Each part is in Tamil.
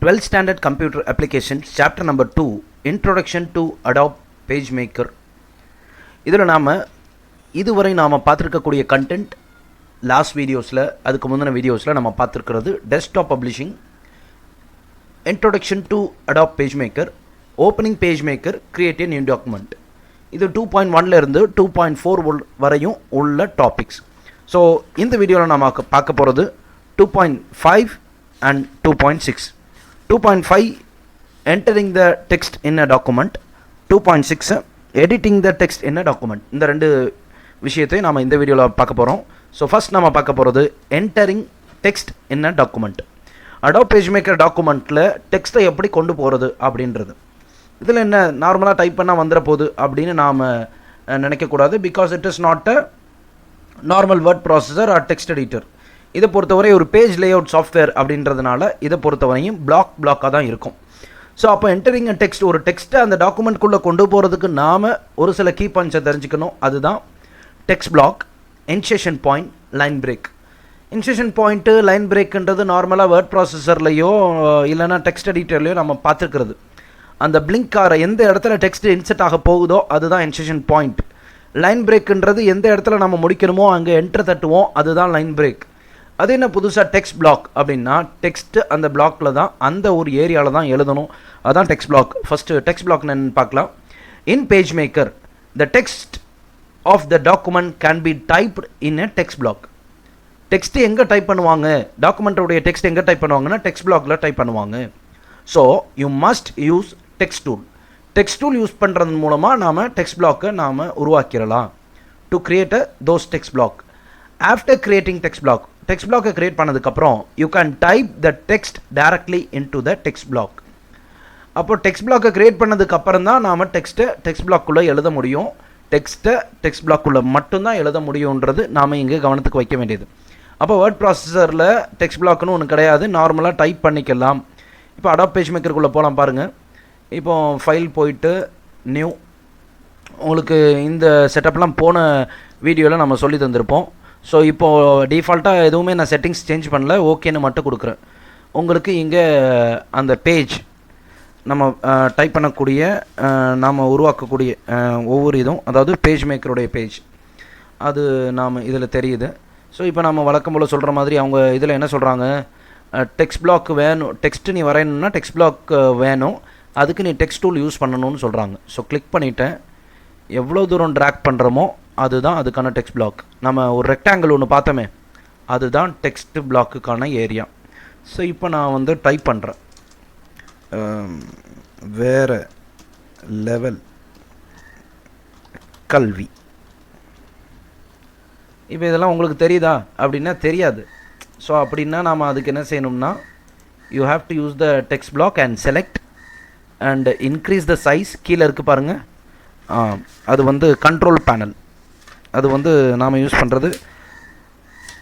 12th Standard Computer Applications Chapter Number 2 Introduction to Adobe PageMaker. இதில் நாம் இதுவரை நாம் பார்த்துருக்கக்கூடிய கண்டென்ட் லாஸ்ட் வீடியோஸில் அதுக்கு முந்தின வீடியோஸில் நம்ம பார்த்துருக்கிறது desktop publishing, introduction to Adobe PageMaker, opening PageMaker, create a new document. இது 2.1 இருந்து 2.4 வரையும் உள்ள டாபிக்ஸ். ஸோ இந்த வீடியோவில் நம்ம பார்க்க போகிறது 2.5 and 2.6. 2.5 entering the text in a document, 2.6 editing the text in a document. இந்த ரெண்டு விஷயத்தை நாம் இந்த வீடியோவில் பார்க்க போகிறோம். ஸோ ஃபஸ்ட் நம்ம பார்க்க போகிறது entering text in a document. Adobe PageMaker டாக்குமெண்ட்டில் டெக்ஸ்ட்டை எப்படி கொண்டு போகிறது அப்படின்றது. இதில் என்ன நார்மலாக டைப் பண்ணால் வந்துட போகுது அப்படின்னு நாம் நினைக்கக்கூடாது. Because it is not a normal word processor R text editor. இதை பொறுத்தவரை ஒரு பேஜ் லேஅவுட் சாஃப்ட்வேர் அப்படின்றதுனால இதை பொறுத்தவரையும் பிளாக்காக தான் இருக்கும். ஸோ அப்போ என்டரிங் அ டெக்ஸ்ட், ஒரு டெக்ஸ்ட்டை அந்த டாக்குமெண்ட்குள்ளே கொண்டு போகிறதுக்கு நாம் ஒரு சில கீ பாயிண்ட்ஸை தெரிஞ்சுக்கணும். அதுதான் text block, insertion point, line break. Insertion point, line பிரேக்குன்றது நார்மலாக வேர்ட் ப்ராசஸர்லையோ இல்லைனா டெக்ஸ்ட் எடிட்டர்லையோ நம்ம பார்த்துருக்கிறது. அந்த பிளிங்க் ஆகிற எந்த இடத்துல டெக்ஸ்ட் இன்செர்ட் ஆக போகுதோ அதுதான் இன்செஷன் பாயிண்ட். லைன் பிரேக்குன்றது எந்த இடத்துல நம்ம முடிக்கணுமோ அங்கே என்டர் தட்டுவோம், அதுதான் லைன் பிரேக். அது என்ன புதுசாக டெக்ஸ்ட் பிளாக் அப்படின்னா, டெக்ஸ்ட்டு அந்த பிளாக்கில் தான், அந்த ஒரு ஏரியாவில் தான் எழுதணும். அதான் text block. First text block என்னன்னு பார்க்கலாம். In PageMaker the text of the document can be typed in a text block. Text எங்கே டைப் பண்ணுவாங்க, டாக்குமெண்ட்டோடைய டெக்ஸ்ட் எங்கே டைப் பண்ணுவாங்கன்னா டெக்ஸ்ட் பிளாக்ல டைப் பண்ணுவாங்க. So you must use text tool. Text tool use பண்ணுறது மூலமாக நாம் டெக்ஸ்ட் பிளாக்கை நாம் உருவாக்கிடலாம். To create those text block. After creating text block, text பிளாக்கை கிரியேட் பண்ணதுக்கப்புறம் you can type the text directly into the text black. அப்போ டெக்ஸ்ட் பிளாக்கை கிரியேட் பண்ணதுக்கப்புறம் தான் நாம் டெக்ஸ்ட் பிளாக்குள்ளே எழுத முடியும். டெக்ஸ்ட் பிளாக்குள்ளே மட்டும்தான் எழுத முடியுன்றது நாம் இங்கே கவனத்துக்கு வைக்க வேண்டியது. அப்போ வேர்ட் ப்ராசஸரில் டெக்ஸ்ட் பிளாக்னு ஒன்று கிடையாது, நார்மலாக டைப் பண்ணிக்கலாம். இப்போ அடாப் பேஜ்மேக்கருக்குள்ளே போகலாம் பாருங்கள். இப்போ ஃபைல் போயிட்டு நியூ, உங்களுக்கு இந்த செட்டப்லாம் போன வீடியோவில் நம்ம சொல்லி தந்திருப்போம். ஸோ இப்போது டிஃபால்ட்டாக எதுவுமே நான் செட்டிங்ஸ் சேஞ்ச் பண்ணல, ஓகேன்னு மட்டும் கொடுக்குறேன். உங்களுக்கு இங்கே அந்த பேஜ் நம்ம டைப் பண்ணக்கூடிய நாம் உருவாக்கக்கூடிய ஒவ்வொரு இதுவும், அதாவது பேஜ் மேக்கருடைய பேஜ் அது நாம் இதில் தெரியுது. ஸோ இப்போ நம்ம வழக்கம் போல் சொல்கிற மாதிரி அவங்க இதில் என்ன சொல்கிறாங்க, டெக்ஸ்ட் பிளாக் வேணும், டெக்ஸ்ட் நீ வரையணுன்னா டெக்ஸ்ட் பிளாக் வேணும், அதுக்கு நீ டெக்ஸ்ட் டூல் யூஸ் பண்ணணும்னு சொல்கிறாங்க. ஸோ கிளிக் பண்ணிவிட்டேன். எவ்வளோ தூரம் ட்ராக் பண்ணுறோமோ அதுதான் அதுக்கான டெக்ஸ்ட் பிளாக். நம்ம ஒரு ரெக்டாங்கிள் ஒன்று பார்த்தோமே, அதுதான் டெக்ஸ்ட் பிளாக்குக்கான ஏரியா. ஸோ இப்போ நான் டைப் பண்ணுறேன், வேறு லெவல் கல்வி. இப்போ இதெல்லாம் உங்களுக்கு தெரியுதா அப்படின்னா தெரியாது. ஸோ அப்படின்னா நாம் அதுக்கு என்ன செய்யணும்னா, you have to use the text black and select and increase the size. கீழே இருக்குது பாருங்கள், அது கண்ட்ரோல் பேனல், அது நாம் யூஸ் பண்ணுறது.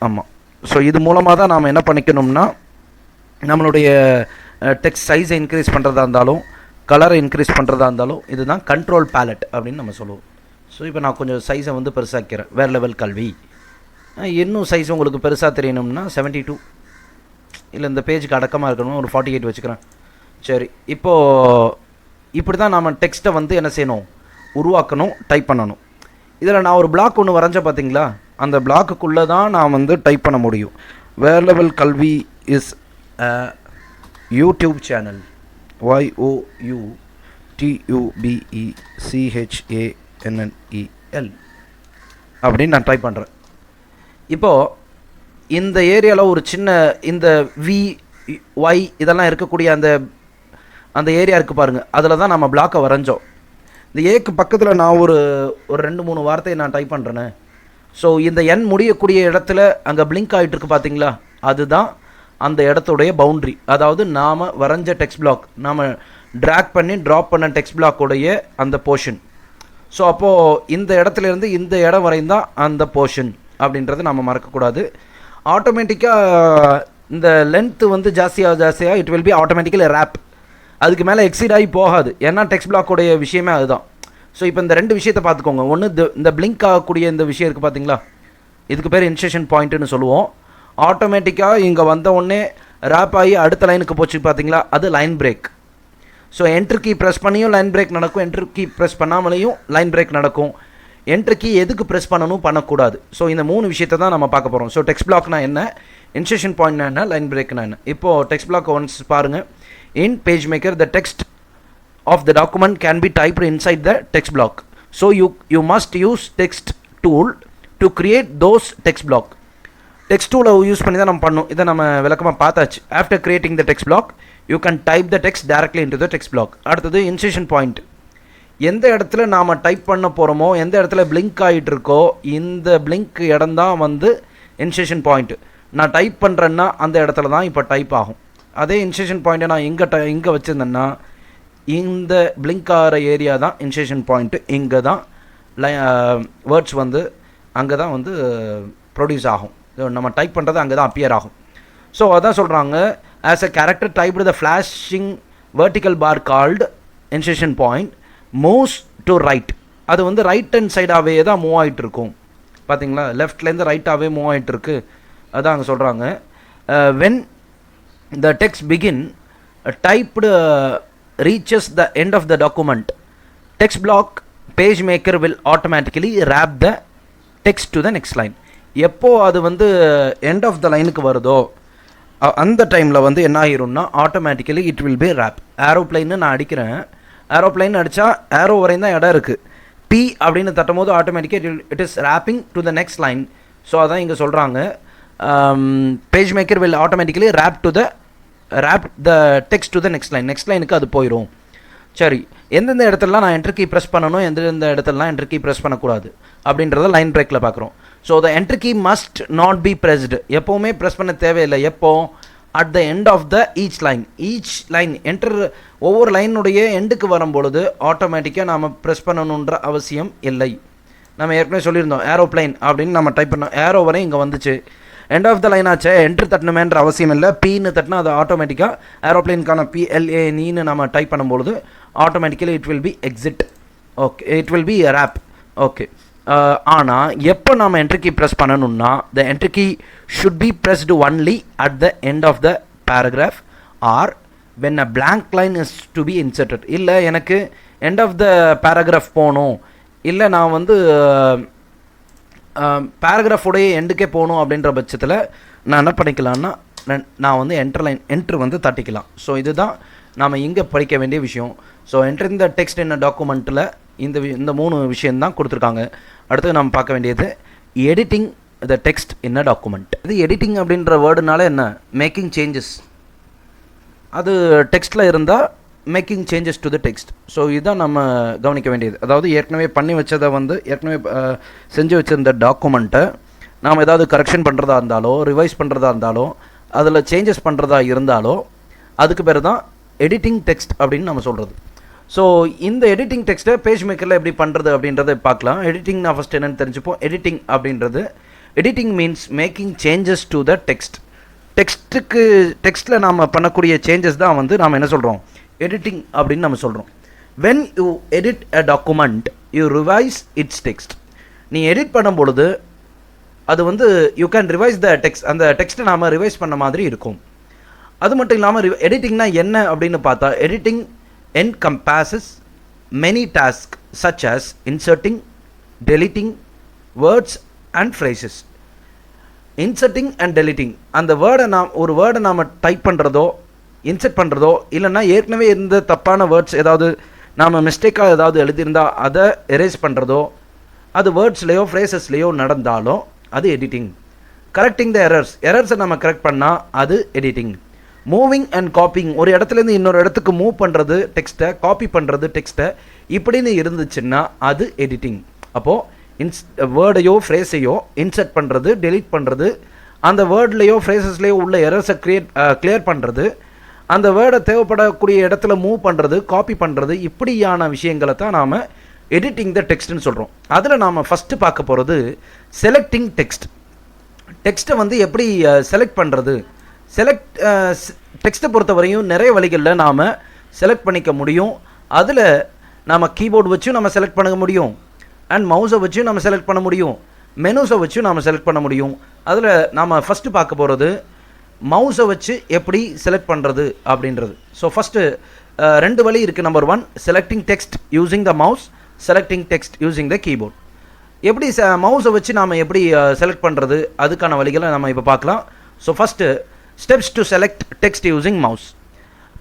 ஆமாம். ஸோ இது மூலமாக தான் நாம் என்ன பண்ணிக்கணும்னா, நம்மளுடைய டெக்ஸ்ட் சைஸை இன்க்ரீஸ் பண்ணுறதா இருந்தாலும் கலரை இன்க்ரீஸ் பண்ணுறதா இருந்தாலும் இதுதான் கண்ட்ரோல் பேலட் அப்படின்னு நம்ம சொல்லுவோம். ஸோ இப்போ நான் கொஞ்சம் சைஸை பெருசாக்கிறேன். வேறு லெவல் கல்வி. இன்னும் சைஸ் உங்களுக்கு பெருசாக தெரியணும்னா 72, இல்லை இந்த பேஜுக்கு அடக்கமாக இருக்கணும் ஒரு 48 வச்சுக்கிறேன். சரி, இப்போது இப்படி தான் நாம் டெக்ஸ்ட்டை என்ன செய்யணும், உருவாக்கணும், டைப் பண்ணணும். இதில் நான் ஒரு பிளாக் ஒன்று வரைஞ்ச பார்த்தீங்களா, அந்த பிளாக்குக்குள்ளே தான் நான் டைப் பண்ண முடியும். வேர் level Kalvi is YouTube channel, YOUTUBECHANNEL அப்படின்னு நான் டைப் பண்ணுறேன். இப்போது இந்த ஏரியாவில் ஒரு சின்ன இந்த VY இதெல்லாம் இருக்கக்கூடிய அந்த ஏரியா இருக்குது பாருங்கள், அதில் தான் நம்ம பிளாக்கை வரைஞ்சோம். இந்த ஏக்கு பக்கத்தில் நான் ஒரு 2-3 வார்த்தையை நான் டைப் பண்ணுறேன்னு. ஸோ இந்த எண் முடியக்கூடிய இடத்துல அங்கே பிளிங்க் ஆகிட்டுருக்கு பார்த்தீங்களா, அதுதான் அந்த இடத்துடைய பவுண்ட்ரி. அதாவது நாம் வரைஞ்ச டெக்ஸ்ட் பிளாக், நாம் ட்ராக் பண்ணி ட்ராப் பண்ண டெக்ஸ்ட் பிளாக்குடைய அந்த போர்ஷன். ஸோ அப்போது இந்த இடத்துலேருந்து இந்த இடம் வரையும் தான் அந்த போர்ஷன் அப்படின்றது நம்ம மறக்கக்கூடாது. ஆட்டோமேட்டிக்காக இந்த லென்த்து ஜாஸ்தியாக it will be automatically wrap. அதுக்கு மேலே எக்ஸீட் ஆகி போகாது, ஏன்னா டெக்ஸ்ட் பிளாக்கோடைய விஷயமே அதுதான். ஸோ இப்போ இந்த ரெண்டு விஷயத்தை பார்த்துக்கோங்க. ஒன்று இந்த பிளிங்க் ஆகக்கூடிய இந்த விஷயம் இருக்குது பார்த்தீங்களா, இதுக்கு பேர் இன்செஷன் பாயிண்ட்டுன்னு சொல்லுவோம். ஆட்டோமேட்டிக்காக இங்கே வந்த உடனே ரேப் ஆகி அடுத்த லைனுக்கு போச்சு பார்த்தீங்களா, அது line break. So enter key press பண்ணியும் லைன் பிரேக் நடக்கும், என்ட்ரு கீ ப்ரெஸ் பண்ணாமலேயும் லைன் பிரேக் நடக்கும். என்ட்ரு கீ எதுக்கு ப்ரெஸ் பண்ணணும், பண்ணக்கூடாது. ஸோ இந்த 3 விஷயத்தை தான் நம்ம பார்க்க போகிறோம். ஸோ டெக்ஸ்ட் பிளாக்னா என்ன, இன்சர்ஷன் பாயிண்ட்னா என்ன, லைன் பிரேக்னா என்ன. இப்போது டெக்ஸ்ட் பிளாக் ஒன்ஸ் பாருங்கள். In PageMaker the text of the document can be typed inside the text block. So you must use text tool to create those text block. Text டூலை யூஸ் பண்ணி தான் நம்ம பண்ணணும். இதை நம்ம விளக்கமாக பார்த்தாச்சு. After creating the text block you can type the text directly into the text block. அடுத்தது இன்சர்ஷன் பாயிண்ட். எந்த இடத்துல நாம் டைப் பண்ண போகிறோமோ, எந்த இடத்துல பிளிங்க் ஆகிட்டு இருக்கோ, இந்த பிளிங்க் இடம் தான் வந்து இன்சர்ஷன் பாயிண்ட். நான் டைப் பண்ணுறேன்னா அந்த இடத்துல தான் இப்போ டைப் ஆகும். அதே இன்சர்ஷன் பாயிண்ட்டை நான் இங்கே வச்சுருந்தேன்னா இந்த பிளிங்க் ஆகிற ஏரியா தான் இன்சர்ஷன் பாயிண்ட்டு. இங்கே தான் வேர்ட்ஸ் வந்து அங்கே தான் வந்து ப்ரொடியூஸ் ஆகும். நம்ம டைப் பண்ணுறது அங்கே தான் அப்பியர் ஆகும். ஸோ அதான் சொல்கிறாங்க, as a character typed the flashing vertical bar called insertion point moves to right. அது வந்து ரைட் ஹேண்ட் சைடாகவே தான் மூவ் ஆகிட்டு இருக்கும். பார்த்தீங்களா, லெஃப்ட்லேருந்து ரைட்டாகவே மூவ் ஆகிட்டு இருக்கு. அதான் அங்கே சொல்கிறாங்க, when the text begin typed reaches the end of the document, text block page maker will automatically wrap the text to the next line. எப்போ அது வந்து end of the லைனுக்கு வருதோ அந்த டைமில் வந்து என்ன ஆகிரும்னா automatically it will be wrap. ஏரோப்ளைன்னு நான் அடிக்கிறேன், ஏரோப்ளைன் அடித்தா ஏரோ வரையும் தான் இடம் இருக்குது. பி அப்படின்னு தட்டும் போது ஆட்டோமேட்டிக்காக it is wrapping to the next line. So அதான் இங்கே சொல்கிறாங்க, PageMaker will automatically wrap the text to the next line. Next லைனுக்கு அது போயிடும். சரி, எந்தெந்த இடத்துலலாம் நான் என்ட்ரு கீ ப்ரெஸ் பண்ணணும், எந்தெந்த இடத்துலலாம் என்ட்ரு கீ ப்ரெஸ் பண்ணக்கூடாது அப்படின்றத லைன் பிரேக்கில் பார்க்குறோம். So the enter key must not be pressed. எப்போவுமே ப்ரெஸ் பண்ண தேவையில்லை. எப்போ, at the end of the each line enter ஒவ்வொரு லைனுடைய எண்டுக்கு வரும்பொழுது ஆட்டோமேட்டிக்காக நாம் ப்ரெஸ் பண்ணணுன்ற அவசியம் இல்லை. நம்ம ஏற்கனவே சொல்லியிருந்தோம், ஏரோப்ளைன் அப்படின்னு நம்ம டைப் பண்ணோம், ஏரோ வரை இங்கே வந்துச்சு. எண்ட் ஆஃப் த லைன் ஆச்சு, என்ட்ரு தட்டணுமேன்ற அவசியம் இல்லை. பீன்னு தட்டினா அது ஆட்டோமேட்டிக்காக ஏரோப்ளைனுக்கான PLANன்னு நம்ம டைப் பண்ணும்பொழுது automatically it will be exit. Okay, it will be wrap. Okay, ஆனால் எப்போ நாம் என்ட்ரு கீ ப்ரெஸ் பண்ணணும்னா the enter key should be pressed only at the end of the paragraph or when a blank line is to be inserted. இல்லை எனக்கு எண்ட் ஆஃப் த பேராகிராஃப் போகணும், இல்லை நான் வந்து பேராகிராஃபுடைய எண்டுக்கே போகணும் அப்படின்ற பட்சத்தில் நான் என்ன பண்ணிக்கலாம்னா நான் வந்து என்ட்ரு வந்து தட்டிக்கலாம். ஸோ இதுதான் நாம் இங்கே படிக்க வேண்டிய விஷயம். ஸோ என்ட்ரிங் த டெக்ஸ்ட் இன் டாக்குமெண்ட்டில் இந்த 3 விஷயந்தான் கொடுத்துருக்காங்க. அடுத்து நம்ம பார்க்க வேண்டியது editing the text in a document. இது எடிட்டிங் அப்படின்ற வேர்டுனால என்ன, மேக்கிங் சேஞ்சஸ். அது டெக்ஸ்ட்டில் இருந்தால் making changes to the text. So இதுதான் நம்ம கவனிக்க வேண்டியது. அதாவது ஏற்கனவே பண்ணி வச்சதை வந்து ஏற்கனவே செஞ்சு வச்சுருந்த டாக்குமெண்ட்டை நாம் ஏதாவது கரெக்ஷன் பண்ணுறதா இருந்தாலோ, ரிவைஸ் பண்ணுறதா இருந்தாலோ, அதில் சேஞ்சஸ் பண்ணுறதா இருந்தாலோ அதுக்கு பேர் தான் எடிட்டிங் டெக்ஸ்ட் அப்படின்னு நம்ம சொல்கிறது. ஸோ இந்த எடிட்டிங் டெக்ஸ்ட்டை பேஜ் மேக்கரில் எப்படி பண்ணுறது அப்படின்றத பார்க்கலாம். எடிட்டிங்னா ஃபஸ்ட் என்னென்னு தெரிஞ்சுப்போம். Editing means making changes to the text. டெக்ஸ்ட்டில் நாம் பண்ணக்கூடிய சேஞ்சஸ் தான் வந்து நாம் என்ன சொல்கிறோம், எடிட்டிங் அப்படின்னு நம்ம சொல்கிறோம். When you edit a document you revise it's text. நீ எடிட் பண்ணும் பொழுது அது வந்து you can revise the text. அந்த டெக்ஸ்ட்டை நாம் ரிவைஸ் பண்ண மாதிரி இருக்கும். அது மட்டும் இல்லாமல் எடிட்டிங்னா என்ன அப்படின்னு பார்த்தா, editing encompasses many tasks such as inserting, deleting words and phrases. Inserting and deleting, அந்த ஒரு வேர்டை நாம் டைப் பண்ணுறதோ இன்சர்ட் பண்ணுறதோ, இல்லைன்னா ஏற்கனவே இருந்த தப்பான வேர்ட்ஸ் ஏதாவது நாம் மிஸ்டேக்காக ஏதாவது எழுதியிருந்தால் அதை எரேஸ் பண்ணுறதோ, அது வேர்ட்ஸ்லேயோ ஃப்ரேசஸ்லேயோ நடந்தாலும் அது எடிட்டிங். கரெக்டிங் த எரர்ஸை நம்ம கரெக்ட் பண்ணால் அது எடிட்டிங். மூவிங் அண்ட் காப்பிங், ஒரு இடத்துலேருந்து இன்னொரு இடத்துக்கு மூவ் பண்ணுறது டெக்ஸ்ட்டை, காப்பி பண்ணுறது டெக்ஸ்ட்டை, இப்படின்னு இருந்துச்சுன்னா அது எடிட்டிங். அப்போது வேர்டையோ ஃப்ரேஸையோ இன்சர்ட் பண்ணுறது, டெலீட் பண்ணுறது, அந்த வேர்ட்லேயோ ஃப்ரேசஸ்லேயோ உள்ள எரர்ஸை கிளியர் பண்ணுறது, அந்த வேர்டை தேவைப்படக்கூடிய இடத்துல மூவ் பண்ணுறது, காப்பி பண்ணுறது, இப்படியான விஷயங்களை தான் நாம் எடிட்டிங் த டெக்ஸ்ட்னு சொல்கிறோம். அதில் நாம் ஃபஸ்ட்டு பார்க்க போகிறது செலக்டிங் டெக்ஸ்ட். டெக்ஸ்ட்டை வந்து எப்படி செலக்ட் பண்ணுறது. டெக்ஸ்ட்டை பொறுத்தவரையும் நிறைய வழிகளில் நாம் செலக்ட் பண்ணிக்க முடியும். அதில் நாம் கீபோர்டு வச்சும் நம்ம செலக்ட் பண்ண முடியும், அண்ட் மவுஸை வச்சும் நம்ம செலக்ட் பண்ண முடியும், மெனுஸை வச்சும் நாம் செலக்ட் பண்ண முடியும். அதில் நாம் ஃபஸ்ட்டு பார்க்க போகிறது மவுஸை வச்சு எப்படி செலக்ட் பண்ணுறது அப்படின்றது. ஸோ ஃபஸ்ட்டு ரெண்டு வழி இருக்குது. Number 1, selecting text using the mouse, selecting text using the keyboard. எப்படி மவுஸை வச்சு நாம் எப்படி செலக்ட் பண்ணுறது அதுக்கான வழிகளை நம்ம இப்போ பார்க்கலாம். So first steps to select text using mouse.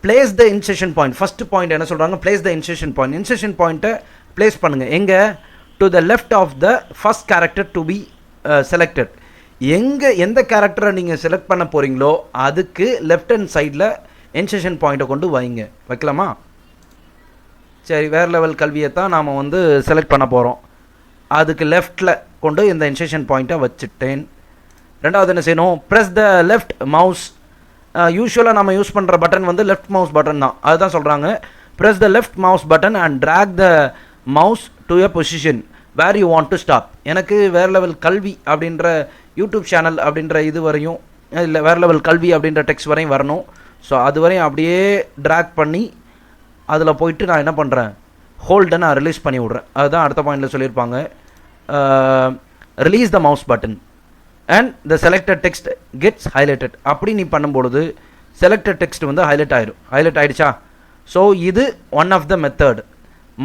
Place the insertion point. First point என்ன சொல்கிறாங்க? Place the insertion point. Insertion பாயிண்ட்டை பிளேஸ் பண்ணுங்கள் எங்கே? To the left of the first character to be selected. எந்த கேரக்டரை நீங்கள் செலக்ட் பண்ண போகிறீங்களோ அதுக்கு லெஃப்ட் ஹேண்ட் சைடில் இன்செஷன் பாயிண்ட்டை கொண்டு வைக்கலாமா? சரி, வேறு லெவல் கல்வியை தான் நாம் வந்து செலக்ட் பண்ண போகிறோம். அதுக்கு லெஃப்டில் கொண்டு இந்த இன்செஷன் பாயிண்ட்டை வச்சுட்டேன். ரெண்டாவது என்ன செய்யணும்? Press the left mouse. யூஸ்வலாக நம்ம யூஸ் பண்ணுற பட்டன் வந்து லெஃப்ட் மவுஸ் பட்டன் தான். அதுதான் சொல்கிறாங்க. Press the left mouse button and drag the mouse to a position where you want to stop. எனக்கு வேறு லெவல் கல்வி அப்படின்ற யூடியூப் சேனல் அப்படின்ற இது வரையும், இல்லை வேறு லெவல் கல்வி அப்படின்ற டெக்ஸ்ட் வரையும் வரணும். ஸோ அது வரையும் அப்படியே ட்ராக் பண்ணி அதில் போயிட்டு நான் என்ன பண்ணுறேன்? ஹோல்டை நான் ரிலீஸ் பண்ணி விட்றேன். அதுதான் அடுத்த பாயிண்டில் சொல்லியிருப்பாங்க. Release the mouse button and the selected text gets highlighted. அப்படி நீ பண்ணும்பொழுது செலக்டட் டெக்ஸ்ட் வந்து ஹைலைட் ஆகிடுச்சா? ஸோ இது ஒன் ஆஃப் த மெத்தட்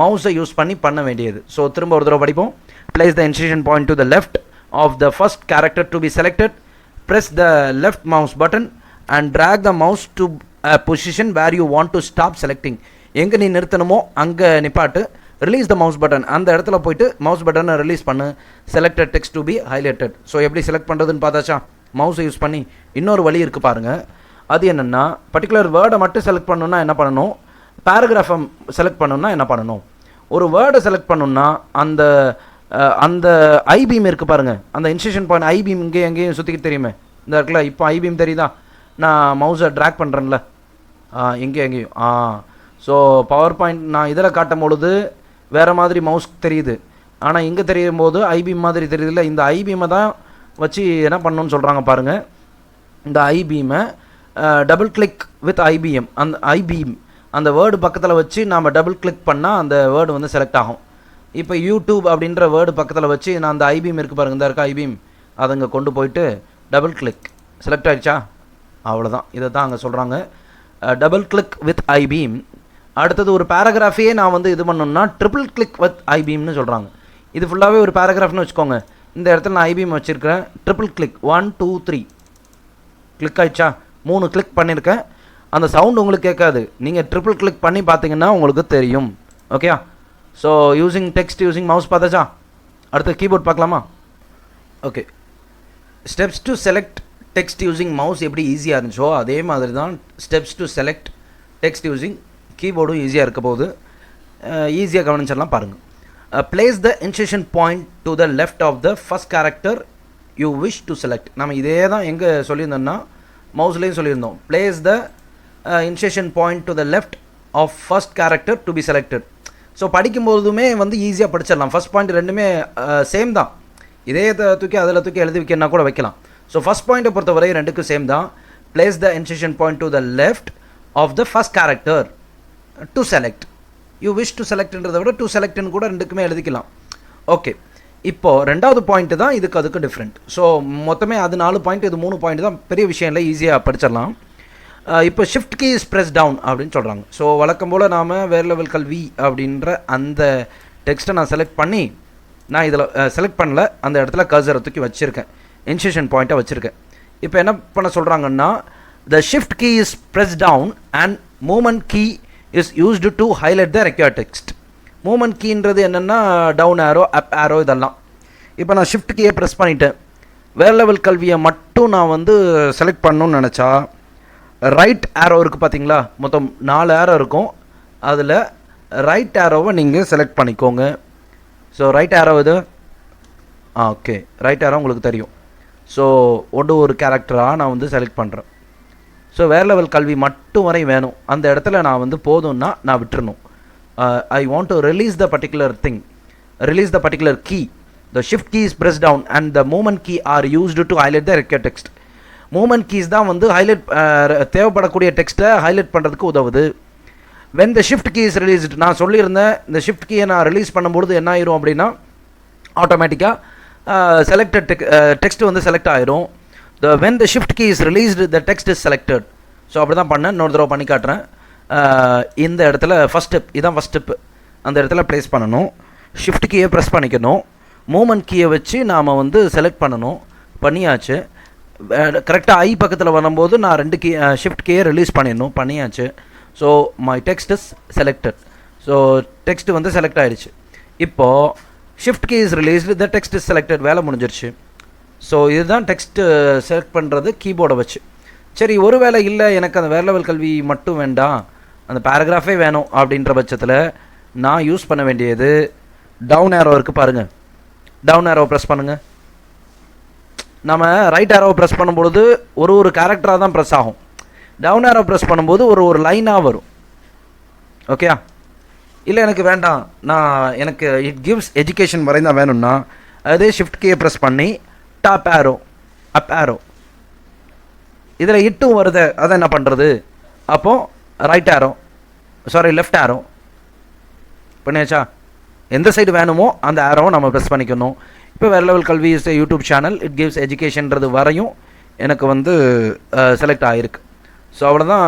மவுஸை யூஸ் பண்ணி பண்ண வேண்டியது. ஸோ திரும்ப ஒரு தடவை படிப்போம். Place the insertion point to the left of the first character to be selected. Press the left mouse button and drag the mouse to position where you want to stop selecting. எங்கே நீ நிறுத்தணுமோ அங்கே நிப்பாட்டு. ரிலீஸ் த மவுஸ் பட்டன், அந்த இடத்துல போயிட்டு மவுஸ் பட்டனை ரிலீஸ் பண்ணு. Selected text to be highlighted. So எப்படி செலக்ட் பண்ணுறதுன்னு பார்த்தாச்சா? மவுஸை யூஸ் பண்ணி. இன்னொரு வழி இருக்குது பாருங்கள். அது என்னென்னா, பர்டிகுலர் வேர்டை மட்டும் செலக்ட் பண்ணணுன்னா என்ன பண்ணணும்? பேராகிராஃபை செலக்ட் பண்ணணுன்னா என்ன பண்ணணும்? ஒரு வேர்டை செலக்ட் பண்ணணுன்னா அந்த ஐபீம் இருக்குது பாருங்கள். அந்த இன்செஷன் பாயிண்ட் ஐபீம் எங்கேயும் சுற்றிக்கிட்டு தெரியுமே, இந்த இருக்குல்ல. இப்போ ஐபீம் தெரியுதா? நான் மவுஸை ட்ராக் பண்ணுறேன்ல, எங்கேயும். ஸோ பவர் பாயிண்ட் நான் இதில் காட்டும் பொழுது வேறு மாதிரி மவுஸ் தெரியுது. ஆனால் இங்கே தெரியும் போது ஐபீம் மாதிரி தெரியுதுல்ல. இந்த ஐபீமை தான் வச்சு என்ன பண்ணணும்னு சொல்கிறாங்க பாருங்கள். இந்த ஐபீமை டபுள் கிளிக் வித் ஐபிஎம். அந்த ஐபீம் அந்த வேர்டு பக்கத்தில் வச்சு நாம் டபுள் கிளிக் பண்ணால் அந்த வேர்டு வந்து செலக்ட் ஆகும். இப்போ யூடியூப் அப்படின்ற வேர்டு பக்கத்தில் வச்சு நான் அந்த ஐபீம் இருக்குது பாருங்கள், இந்த இருக்க ஐபீம், அதை அங்கே கொண்டு போயிட்டு டபுள் கிளிக். செலக்ட் ஆகிடுச்சா? அவ்வளோதான். இதை தான் அங்கே சொல்கிறாங்க, டபுள் கிளிக் வித் ஐபீம். அடுத்தது ஒரு பேராகிராஃபையே நான் வந்து இது பண்ணணும்னா ட்ரிபிள் கிளிக் வித் ஐபீம்னு சொல்கிறாங்க. இது ஃபுல்லாகவே ஒரு பேராகிராஃப்னு வச்சுக்கோங்க. இந்த இடத்துல நான் ஐபீம் வச்சுருக்கிறேன். ட்ரிபிள் கிளிக் 1 2 3 கிளிக் ஆகிடுச்சா? 3 கிளிக் பண்ணியிருக்கேன். அந்த சவுண்ட் உங்களுக்கு கேட்காது. நீங்கள் ட்ரிபிள் கிளிக் பண்ணி பார்த்தீங்கன்னா உங்களுக்கு தெரியும். Okay. So using text using mouse பார்த்தாச்சா? அடுத்து கீபோர்ட் பார்க்கலாமா? Okay. Steps to select text using mouse எப்படி ஈஸியாக இருந்துச்சோ அதே மாதிரி தான் steps to select text using கீபோர்டும் ஈஸியாக இருக்க போது. ஈஸியாக கவனிச்சிடலாம் பாருங்கள். Place the insertion point to the left of the first character you wish to select. நம்ம இதே தான் எங்கே சொல்லியிருந்தோம்னா மவுஸ்லேயும் சொல்லியிருந்தோம். Place the insertion point to the left of first character to be selected. So படிக்கும்போதுமே வந்து ஈஸியாக படிச்சிடலாம். ஃபஸ்ட் பாயிண்ட் ரெண்டுமே சேம் தான். இதே தூக்கி அதில் தூக்கி எழுதி வைக்கணும்னா கூட வைக்கலாம். ஸோ ஃபஸ்ட் பாயிண்ட்டை பொறுத்தவரை ரெண்டுக்கும் சேம் தான். Place the insertion point to the left of the first character to select. You wish to செலக்ட்ன்றதை விட டு செலக்ட்னு கூட ரெண்டுக்குமே எழுதிக்கலாம். ஓகே. இப்போது ரெண்டாவது பாயிண்ட்டு தான் அதுக்கு டிஃப்ரெண்ட். ஸோ மொத்தமே அது 4 பாயிண்ட், இது 3 பாயிண்ட் தான். பெரிய விஷயம் இல்லை, ஈஸியாக படிச்சிடலாம். இப்போ shift key is press down அப்படின்னு சொல்கிறாங்க. ஸோ வழக்கம் போல் நாம் வேறு லெவல் கல்வி அப்படின்ற அந்த டெக்ஸ்ட்டை நான் செலக்ட் பண்ணி நான் இதில் செலக்ட் பண்ணல, அந்த இடத்துல கர்சரை தூக்கி வச்சுருக்கேன், இன்செஷன் பாயிண்ட்டை வச்சுருக்கேன். இப்போ என்ன பண்ண சொல்கிறாங்கன்னா, the shift key is press down and moment key is used to highlight the required text. Moment கீன்றது என்னென்னா டவுன் ஆரோ, அப் ஆரோ, இதெல்லாம். இப்போ நான் ஷிஃப்ட் கீயை ப்ரெஸ் பண்ணிவிட்டேன். வேறு லெவல் கல்வியை மட்டும் நான் வந்து செலக்ட் பண்ணணும்னு நினச்சா ரைட் ஆரோ இருக்குது பார்த்தீங்களா, மொத்தம் 4 ஆரோ இருக்கும். அதில் ரைட் ஆரோவை நீங்கள் செலக்ட் பண்ணிக்கோங்க. ஸோ ரைட் ஆரோ இது ஓகே, ரைட் ஆரோ உங்களுக்கு தெரியும். ஸோ ஒரு கேரக்டராக நான் வந்து செலக்ட் பண்ணுறேன். ஸோ வேறு லெவல் கல்வி மட்டும் வரை வேணும். அந்த இடத்துல நான் வந்து போதும்னா நான் விட்டுறணும். I want to release the particular thing, release the particular key. The shift key is press down and the moment key are used to highlight the required text. Moment keys தான் வந்து ஹைலைட் தேவைப்படக்கூடிய டெக்ஸ்ட்டை ஹைலைட் பண்ணுறதுக்கு உதவுது. When the shift key is released, நான் சொல்லியிருந்தேன் இந்த ஷிஃப்ட் கீயை நான் ரிலீஸ் பண்ணும்பொழுது என்ன ஆயிரும் அப்படின்னா ஆட்டோமேட்டிக்காக செலக்டட் டெக்ஸ்ட் வந்து செலக்ட் ஆயிரும். when the shift key is released the text is selected. So அப்படி தான் பண்ணேன். இன்னொரு தடவை பண்ணி காட்டுறேன். இந்த இடத்துல ஃபஸ்ட் ஸ்டெப், இதான் ஃபஸ்ட் ஸ்டெப்பு. அந்த இடத்துல ப்ளேஸ் பண்ணணும். ஷிஃப்ட் கீயை ப்ரெஸ் பண்ணிக்கணும். மூமெண்ட் கீயை வச்சு நாம் வந்து செலக்ட் பண்ணணும். பண்ணியாச்சு. கரெக்டாக ஐ பக்கத்தில் வரும்போது நான் 2 கீ ஷிஃப்ட் கீயை ரிலீஸ் பண்ணிடணும். பண்ணியாச்சு. So my text is selected. So text வந்து செலக்ட் ஆகிடுச்சு. இப்போது shift key is released, the text is selected. வேலை முடிஞ்சிருச்சு. ஸோ இதுதான் டெக்ஸ்ட்டு செலக்ட் பண்ணுறது கீபோர்டை வச்சு. சரி, ஒரு வேளை இல்லை எனக்கு அந்த வேற லெவல் கல்வி மட்டும் வேண்டாம், அந்த பேராகிராஃபே வேணும் அப்படின்ற பட்சத்தில் நான் யூஸ் பண்ண வேண்டியது டவுன் ஏரோ இருக்குது பாருங்கள். டவுன் ஏரோவை ப்ரெஸ் பண்ணுங்கள். நம்ம ரைட் ஏரோவை ப்ரெஸ் பண்ணும்பொழுது ஒரு கேரக்டராக தான் ப்ரெஸ் ஆகும். டவுன் ஏரோ ப்ரெஸ் பண்ணும்போது ஒரு லைனாக வரும். ஓகே, இல்லை எனக்கு வேண்டாம், எனக்கு இட் கிவ்ஸ் எஜுகேஷன் வரை தான் வேணும்னா அதே ஷிஃப்ட் கீயை ப்ரெஸ் பண்ணி டாப் ஏரோ, அப் ஏரோ, இதில் இட்டும் வருது. அதை என்ன பண்ணுறது? அப்போது ரைட் ஏரோ, லெஃப்ட் ஏரோ பண்ணியாச்சா? எந்த சைடு வேணுமோ அந்த ஏரோவை நம்ம ப்ரெஸ் பண்ணிக்கணும். இப்போ வேற level Kalvi is YouTube channel, it gives எஜுகேஷன்றது வரையும் எனக்கு வந்து செலக்ட் ஆகிருக்கு. ஸோ அவ்வளோதான்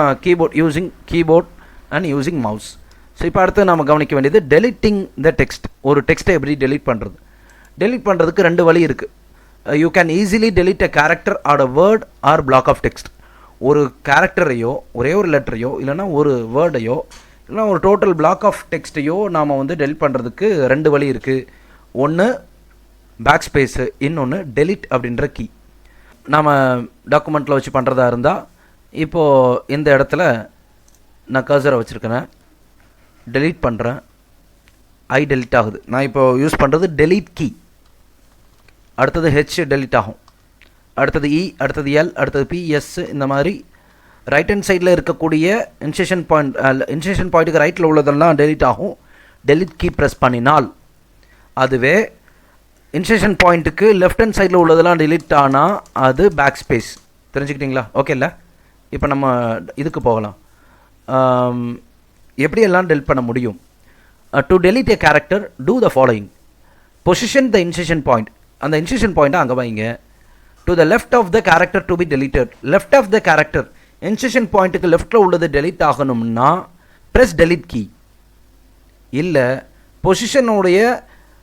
using keyboard and using mouse. So இப்போ அடுத்து நம்ம கவனிக்க வேண்டியது டெலிட்டிங் த டெக்ஸ்ட். ஒரு டெக்ஸ்ட்டை எப்படி டெலிட் பண்ணுறது? டெலிட் பண்ணுறதுக்கு 2 வழி இருக்குது. You can easily delete a character or a word or block of text. ஒரு கேரக்டரையோ, ஒரே ஒரு லெட்டரையோ, இல்லைனா ஒரு வேர்டையோ, இல்லைனா ஒரு டோட்டல் பிளாக் ஆஃப் டெக்ஸ்ட்டையோ நாம் வந்து டெலிட் பண்ணுறதுக்கு 2 வழி இருக்குது. ஒன்று பேக் ஸ்பேஸு, இன்னொன்று டெலிட் அப்படின்ற கீ. நாம் டாக்குமெண்ட்டில் வச்சு பண்ணுறதா இருந்தால் இப்போது இந்த இடத்துல நான் கர்சரை வச்சுருக்கிறேன், டெலீட் பண்ணுறேன், ஐ டெலிட் ஆகுது. நான் இப்போது யூஸ் பண்ணுறது டெலீட் கீ. அடுத்தது ஹெச் டெலிட் ஆகும், அடுத்தது இ, அடுத்தது எல், அடுத்தது பி, எஸ். இந்த மாதிரி ரைட் ஹேண்ட் சைடில் இருக்கக்கூடிய இன்செஷன் பாயிண்ட்டுக்கு ரைட்டில் உள்ளதெல்லாம் டெலிட் ஆகும் டெலிட் கீ ப்ரெஸ் பண்ணினால். அதுவே இன்செஷன் பாயிண்ட்டுக்கு லெஃப்ட் ஹேண்ட் சைடில் உள்ளதெல்லாம் டெலிட் ஆனால் அது பேக் ஸ்பேஸ். தெரிஞ்சுக்கிட்டிங்களா? ஓகே இல்லை? இப்போ நம்ம இதுக்கு போகலாம். எப்படியெல்லாம் டெலிட் பண்ண முடியும்? To delete a character to the following. Position the insertion point. அந்த இன்செஷன் பாயிண்ட்டை அங்கே வைங்க. To the left of the character to be deleted. Left of the character, insertion பாயிண்ட்டுக்கு லெஃப்ட்டில் உள்ளது டெலிட் ஆகணும்னா ப்ரெஸ் டெலிட் கீ. இல்லை பொசிஷனுடைய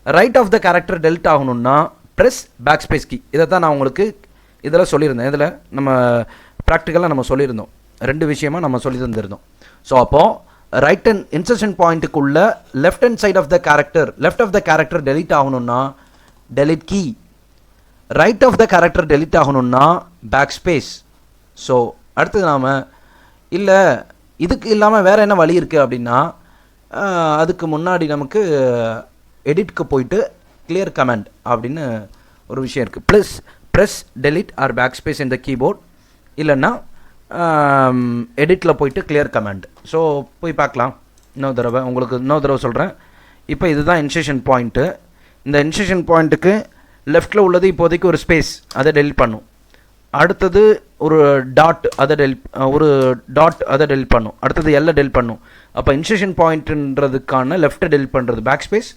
right of the character delete ஆகணும்னா ப்ரெஸ் பேக் ஸ்பேஸ் கீ. இதை தான் நான் உங்களுக்கு இதில் சொல்லியிருந்தேன். இதில் நம்ம ப்ராக்டிக்கலாக நம்ம சொல்லியிருந்தோம். 2 விஷயமாக நம்ம சொல்லி தந்திருந்தோம். ஸோ அப்போது ரைட் அண்ட் இன்செஷன் பாயிண்ட்டுக்குள்ள left hand side of the character, left of the character delete ஆகணும்னா delete key. Right of the character delete ஆகணும்னா பேக் ஸ்பேஸ். ஸோ அடுத்தது நாம் இல்லை இதுக்கு இல்லாமல் வேறு என்ன வழி இருக்குது அப்படின்னா, அதுக்கு முன்னாடி நமக்கு எடிட்க்கு போயிட்டு கிளியர் கமெண்ட் அப்படின்னு ஒரு விஷயம் இருக்குது. Press delete or backspace இந்த கீபோர்ட். இல்லைன்னா எடிட்டில் போயிட்டு கிளியர் கமெண்ட். ஸோ போய் பார்க்கலாம். உங்களுக்கு இன்னொரு தடவை சொல்கிறேன். இப்போ இதுதான் இன்செஷன் பாயிண்ட்டு. இந்த இன்செஷன் பாயிண்ட்டுக்கு லெஃப்ட்டில் உள்ளது இப்போதைக்கு ஒரு ஸ்பேஸ், அதை டெலிட் பண்ணும். அடுத்தது ஒரு டாட், அதை டெலிட் பண்ணும். அடுத்தது எல்லாம் டெலிட் பண்ணும். அப்போ இன்செஷன் பாயிண்ட்ன்றதுக்கான லெஃப்ட்டை டெலிட் பண்ணுறது பேக் ஸ்பேஸ்,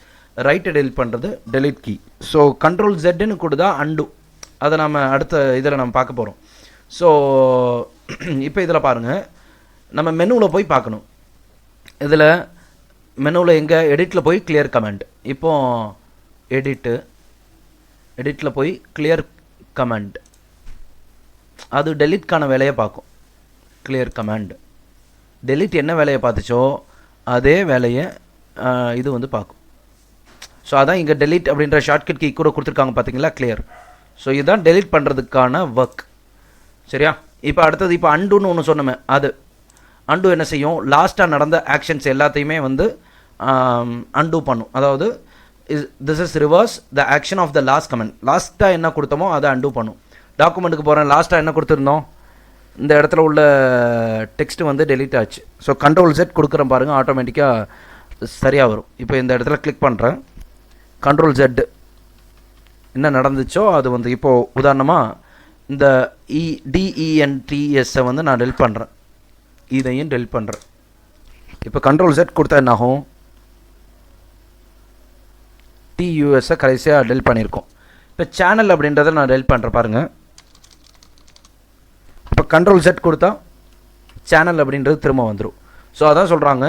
ரைட்டை டெலிட் பண்ணுறது டெலிட் கீ. ஸோ கண்ட்ரோல் ஜெட்னு கொடுத்தா அண்டு. அதை நம்ம அடுத்த இதில் நம்ம பார்க்க போகிறோம். ஸோ இப்போ இதில் பாருங்கள், நம்ம மெனுவில் போய் பார்க்கணும். இதில் மெனுவில் எங்கே எடிட்டில் போய் கிளியர் கமெண்ட். இப்போது எடிட்டில் போய் கிளியர் கமெண்ட், அது டெலிட்கான வேலையை பார்க்கும். கிளியர் கமெண்ட் டெலிட் என்ன வேலையை பார்த்துச்சோ அதே வேலையை இது வந்து பார்க்கும். ஸோ அதான் இங்கே டெலிட் அப்படின்ற ஷார்ட்கட் கீ கூட கொடுத்துருக்காங்க பார்த்தீங்களா, கிளியர். ஸோ இதுதான் டெலிட் பண்ணுறதுக்கான ஒர்க். சரியா? இப்போ அடுத்தது இப்போ அண்டுன்னு ஒன்று சொன்னோமே, அது அண்டு என்ன செய்யும்? லாஸ்ட்டாக நடந்த ஆக்ஷன்ஸ் எல்லாத்தையுமே வந்து அண்டு பண்ணும். அதாவது this is reverse the action of the last command. லாஸ்ட்டாக என்ன கொடுத்தோமோ அதை அண்டு பண்ணும். டாக்குமெண்ட்டுக்கு போகிறேன், லாஸ்ட்டாக என்ன கொடுத்துருந்தோம்? இந்த இடத்துல உள்ள டெக்ஸ்ட் வந்து டெலீட் ஆச்சு. ஸோ கண்ட்ரோல் செட் கொடுக்குறேன் பாருங்கள், ஆட்டோமேட்டிக்காக சரியாக வரும். இப்போ இந்த இடத்துல கிளிக் பண்ணுறேன், கண்ட்ரோல் செட் என்ன நடந்துச்சோ அது வந்து இப்போது உதாரணமாக இந்த DENTSஸை வந்து நான் டெலிட் பண்ணுறேன், இதையும் டெலிட் பண்ணுறேன். இப்போ கண்ட்ரோல் செட் கொடுத்தா என்ன ஆகும்? TUSஸை கடைசியாக டெலிட் பண்ணியிருக்கோம். இப்போ சேனல் அப்படின்றத நான் டெலிட் பண்ணுறேன் பாருங்கள். கண்ட்ரோல் செட் கொடுத்தா சேனல் அப்படின்றது திரும்ப வந்துடும். ஸோ அதான் சொல்கிறாங்க,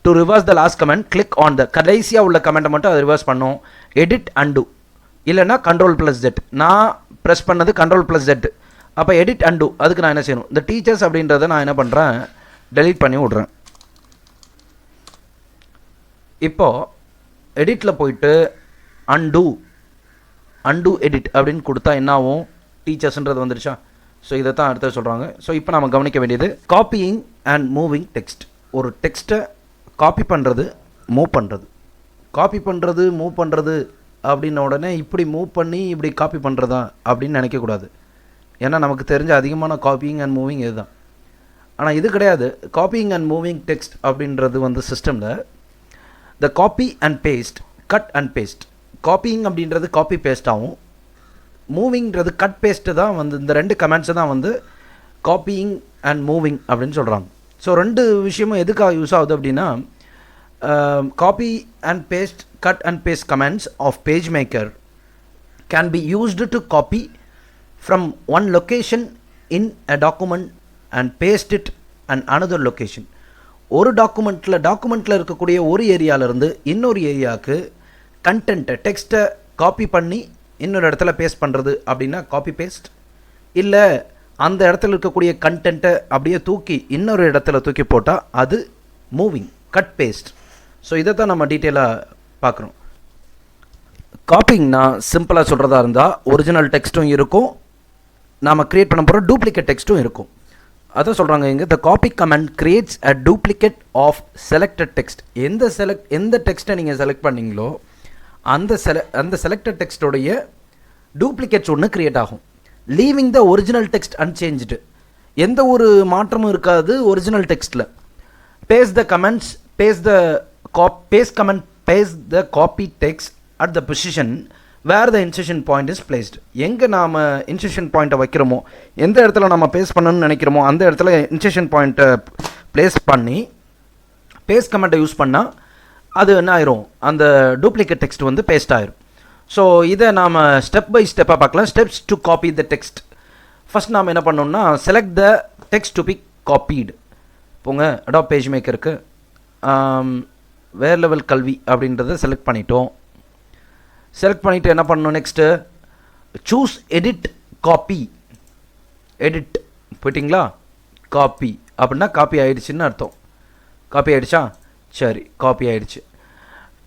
to reverse the last comment click on the கடைசியாக உள்ள கமெண்ட்டை மட்டும் அதை ரிவர்ஸ் பண்ணும். எடிட் அண்டு இல்லைன்னா Ctrl+Z. நான் ப்ரெஸ் பண்ணது Ctrl+Z. அப்போ எடிட் அண்டு அதுக்கு நான் என்ன செய்யணும், இந்த டீச்சர்ஸ் அப்படின்றத நான் என்ன பண்ணுறேன், டெலீட் பண்ணி விட்றேன். இப்போது எடிட்டில் போயிட்டு அண்டு எடிட் அப்படின்னு கொடுத்தா என்ன ஆகும், டீச்சர்ஸ்ன்றது வந்துடுச்சா. ஸோ இதை தான் அடுத்து சொல்கிறாங்க. ஸோ இப்போ நம்ம கவனிக்க வேண்டியது காப்பியிங் அண்ட் மூவிங் டெக்ஸ்ட். ஒரு டெக்ஸ்ட்டை காப்பி பண்ணுறது, மூவ் பண்ணுறது. காப்பி பண்ணுறது, மூவ் பண்ணுறது அப்படின்ன உடனே இப்படி மூவ் பண்ணி இப்படி காப்பி பண்ணுறதா அப்படின்னு நினைக்கக்கூடாது. ஏன்னா நமக்கு தெரிஞ்ச அதிகமான காப்பியிங் அண்ட் மூவிங் இதுதான். ஆனால் இது கிடையாது. காப்பியிங் அண்ட் மூவிங் டெக்ஸ்ட் அப்படின்றது வந்து சிஸ்டமில் the copy and paste, cut and paste. Copying அப்படின்றது காப்பி பேஸ்ட் ஆகும், மூவிங்கிறது கட் பேஸ்ட்டு தான் வந்து இந்த ரெண்டு கமெண்ட்ஸை தான் வந்து காப்பியிங் அண்ட் மூவிங் அப்படின்னு சொல்கிறாங்க. ஸோ ரெண்டு விஷயமும் எதுக்காக யூஸ் ஆகுது அப்படின்னா, copy and paste, cut and paste commands of PageMaker can be used to copy from one location in a document and paste it and another location. ஒரு டாக்குமெண்ட்டில் இருக்கக்கூடிய ஒரு ஏரியாவிலேருந்து இன்னொரு ஏரியாவுக்கு கண்டென்ட்டை, டெக்ஸ்ட்டை காப்பி பண்ணி இன்னொரு இடத்துல பேஸ்ட் பண்ணுறது அப்படின்னா காப்பி பேஸ்ட். இல்லை அந்த இடத்துல இருக்கக்கூடிய கண்டென்ட்டை அப்படியே தூக்கி இன்னொரு இடத்துல தூக்கி போட்டால் அது மூவிங், கட் பேஸ்ட். ஸோ இதை தான் நம்ம டீட்டெயிலாக பார்க்குறோம். காப்பிங்னா சிம்பிளாக சொல்கிறதா இருந்தால் ஒரிஜினல் டெக்ஸ்ட்டும் இருக்கும், நாம் க்ரியேட் பண்ண போகிற டூப்ளிகேட் டெக்ஸ்ட்டும் இருக்கும். அதான் சொல்கிறாங்க இங்கே, the copy command creates a duplicate of selected text. எந்த டெக்ஸ்ட்டை நீங்கள் செலக்ட் பண்ணீங்களோ அந்த செலக்டட் டெக்ஸ்டோடைய டூப்ளிகேட்ஸ் ஒன்று க்ரியேட் ஆகும். Leaving the original text unchanged, எந்த ஒரு மாற்றமும் இருக்காது ஒரிஜினல் டெக்ஸ்ட்டில். Paste the commands, paste the copy text at the position where the insertion point is placed. எங்கே நாம் இன்சர்ஷன் பாயிண்ட்டை வைக்கிறோமோ, எந்த இடத்துல நம்ம பேஸ்ட் பண்ணணும்னு நினைக்கிறோமோ அந்த இடத்துல இன்சர்ஷன் பாயிண்ட்டை ப்ளேஸ் பண்ணி பேஸ்ட் கமெண்ட்டை யூஸ் பண்ணால் அது என்ன ஆயிரும், அந்த டூப்ளிகேட் டெக்ஸ்ட் வந்து பேஸ்ட் ஆயிரும். ஸோ இதை நாம் ஸ்டெப் பை ஸ்டெப்பாக பார்க்கலாம். Steps to copy the text. First நாம் என்ன பண்ணோம்னா, select the text to be copied. போங்க அடாப் பேஜ் மேக்கருக்கு வேர் லெவல் கல்வி அப்படின்றத செலக்ட் பண்ணிட்டோம். செலக்ட் பண்ணிவிட்டு என்ன பண்ணணும், next choose edit copy. Edit போயிட்டிங்களா, காப்பி அப்படின்னா காப்பி ஆகிடுச்சின்னு அர்த்தம். காப்பி ஆகிடுச்சா, சரி காப்பி ஆகிடுச்சு.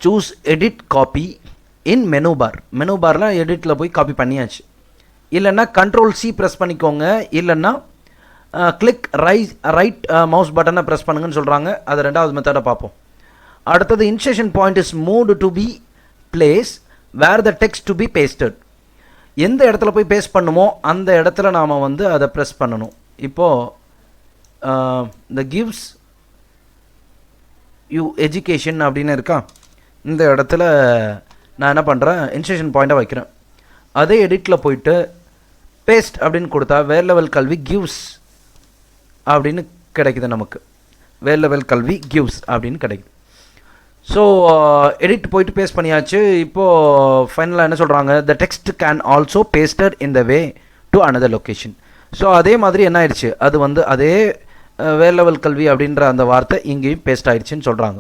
Choose edit copy in menu bar. Menu பாரில் எடிட்டில் போய் காப்பி பண்ணியாச்சு. இல்லைன்னா Ctrl+C ப்ரெஸ் பண்ணிக்கோங்க, இல்லைன்னா கிளிக் ரைட் மவுஸ் பட்டனை ப்ரெஸ் பண்ணுங்கன்னு சொல்கிறாங்க. அது ரெண்டாவது மெத்தடை பார்ப்போம். அடுத்தது insertion point is moved to be place where the text to be pasted. எந்த இடத்துல போய் பேஸ்ட் பண்ணுமோ அந்த இடத்துல நாம் வந்து அதை ப்ரெஸ் பண்ணணும். இப்போது த கிவ்ஸ் யூ எஜுகேஷன் அப்படின்னு இருக்கா, இந்த இடத்துல நான் என்ன பண்ணுறேன், இன்சர்ஷன் பாயிண்ட்டை வைக்கிறேன். அதே எடிட்டில் போயிட்டு பேஸ்ட் அப்படின்னு கொடுத்தா வேர் லெவல் கல்வி கிவ்ஸ் அப்படின்னு கிடைக்குது நமக்கு. வேர் லெவல் கல்வி கிவ்ஸ் அப்படின்னு கிடைக்குது. ஸோ எடிட் போயிட்டு பேஸ்ட் பண்ணியாச்சு. இப்போது ஃபைனலாக என்ன சொல்கிறாங்க, த text can also pasted in the way to another location. So அதே மாதிரி என்ன ஆயிடுச்சு, அது வந்து அதே வேர் லெவல் கல்வி அப்படின்ற அந்த வார்த்தை இங்கேயும் பேஸ்ட் ஆகிடுச்சின்னு சொல்கிறாங்க.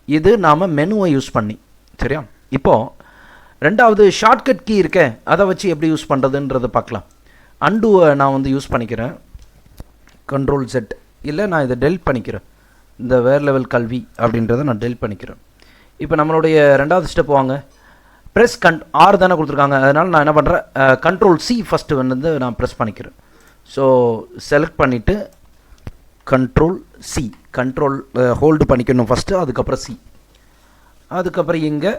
இது நாம் மெனுவை யூஸ் பண்ணி. சரியா, இப்போது ரெண்டாவது ஷார்ட்கட் கீ இருக்கே, அதை வச்சு எப்படி யூஸ் பண்ணுறதுன்றதை பார்க்கலாம். அண்டுவை நான் வந்து யூஸ் பண்ணிக்கிறேன், Ctrl+Z. இல்லை நான் இதை டெலிட் பண்ணிக்கிறேன், இந்த வேர் லெவல் கல்வி அப்படின்றத நான் டெலிட் பண்ணிக்கிறேன். இப்போ நம்மளுடைய ரெண்டாவது ஸ்டெப் வாங்க. ப்ரெஸ் ஆர் தானே கொடுத்துருக்காங்க, அதனால் நான் என்ன பண்ணுறேன், Ctrl+C ஃபஸ்ட்டு வந்து நான் ப்ரெஸ் பண்ணிக்கிறேன். ஸோ செலக்ட் பண்ணிவிட்டு Ctrl+C, கண்ட்ரோல் ஹோல்டு பண்ணிக்கணும் ஃபஸ்ட்டு, அதுக்கப்புறம் C. அதுக்கப்புறம் இங்கே